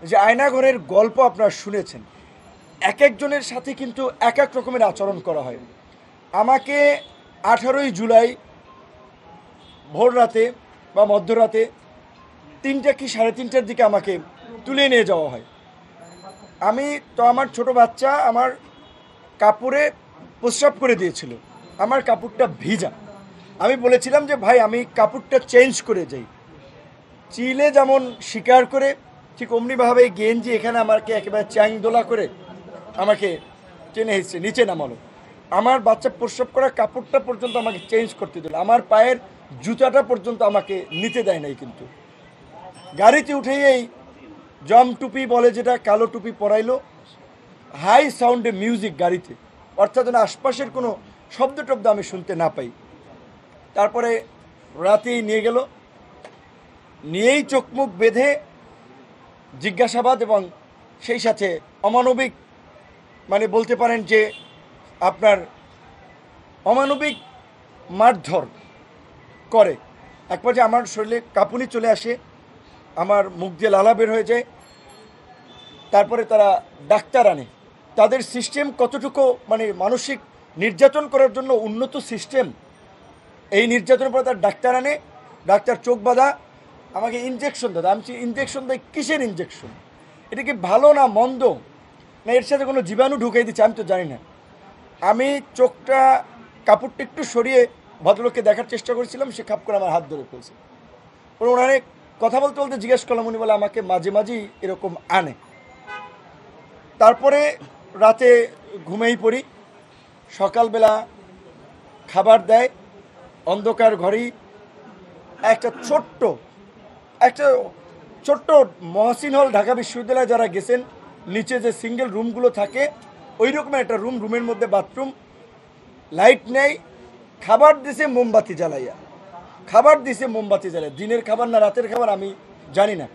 যে আয়নাঘরের গল্প আপনারা শুনেছেন, এক একজনের সাথে কিন্তু এক এক রকমের আচরণ করা হয়। আমাকে 18ই জুলাই ভোর রাতে বা মধ্যরাতে 3টা কি 3:30টার দিকে আমাকে তুলে নিয়ে যাওয়া হয়। আমি তো আমার ছোট বাচ্চা আমার কাপড়ে প্রস্রাব করে দিয়েছিল, আমার কাপড়টা ভিজা। আমি বলেছিলাম যে ভাই আমি কাপড়টা চেঞ্জ করে যাই। চিলে যেমন শিকার করে ঠিক অমনিভাবে গেঞ্জি এখানে আমাকে একেবারে চ্যাংদোলা করে আমাকে টেনে হেসছে নিচে নামালো। আমার বাচ্চা প্রস্রাব করা কাপড়টা পর্যন্ত আমাকে চেঞ্জ করতে দিল, আমার পায়ের জুতাটা পর্যন্ত আমাকে নিতে দেয় নাই। কিন্তু গাড়িতে উঠেই এই জম টুপি বলে যেটা, কালো টুপি পরাইলো, হাই সাউন্ডে মিউজিক গাড়িতে, অর্থাৎ যেন আশপাশের কোনো শব্দ টব্দ আমি শুনতে না পাই। তারপরে রাতেই নিয়ে গেল, নিয়েই চোখ মুখ বেঁধে জিজ্ঞাসাবাদ এবং সেই সাথে অমানবিক, মানে বলতে পারেন যে আপনার অমানবিক মারধর করে। এক পর্যায়ে আমার শরীরে কাঁপুনি চলে আসে, আমার মুখ দিয়ে লালা বের হয়ে যায়। তারপরে তারা ডাক্তার আনে। তাদের সিস্টেম কতটুকু মানে মানসিক নির্যাতন করার জন্য উন্নত সিস্টেম, এই নির্যাতনের পরে তার ডাক্তার আনে, ডাক্তার চোখ বাঁধা আমাকে ইঞ্জেকশন দেয়। আমি ইঞ্জেকশন দেয় কিসের ইঞ্জেকশন, এটা কি ভালো না মন্দ, না এর সাথে কোনো জীবাণু ঢুকিয়ে দিচ্ছে আমি তো জানি না। আমি চোখটা কাপড়টা একটু সরিয়ে ভদ্রলোককে দেখার চেষ্টা করেছিলাম, সে খাপ করে আমার হাত ধরে ফেলছে। ওনারে কথা বলতে বলতে জিজ্ঞেস করলাম, উনি বলে আমাকে মাঝে মাঝেই এরকম আনে। তারপরে রাতে ঘুমেই পড়ি, সকালবেলা খাবার দেয় অন্ধকার ঘরেই। একটা ছোট্ট মহসিন হল, ঢাকা বিশ্ববিদ্যালয়ে যারা গেছেন, নিচে যে সিঙ্গেল রুমগুলো থাকে ওই রকমের একটা রুম, রুমের মধ্যে বাথরুম, লাইট নেই, খাবার দিছে মোমবাতি জ্বালাইয়া, দিনের খাবার না রাতের খাবার আমি জানি না।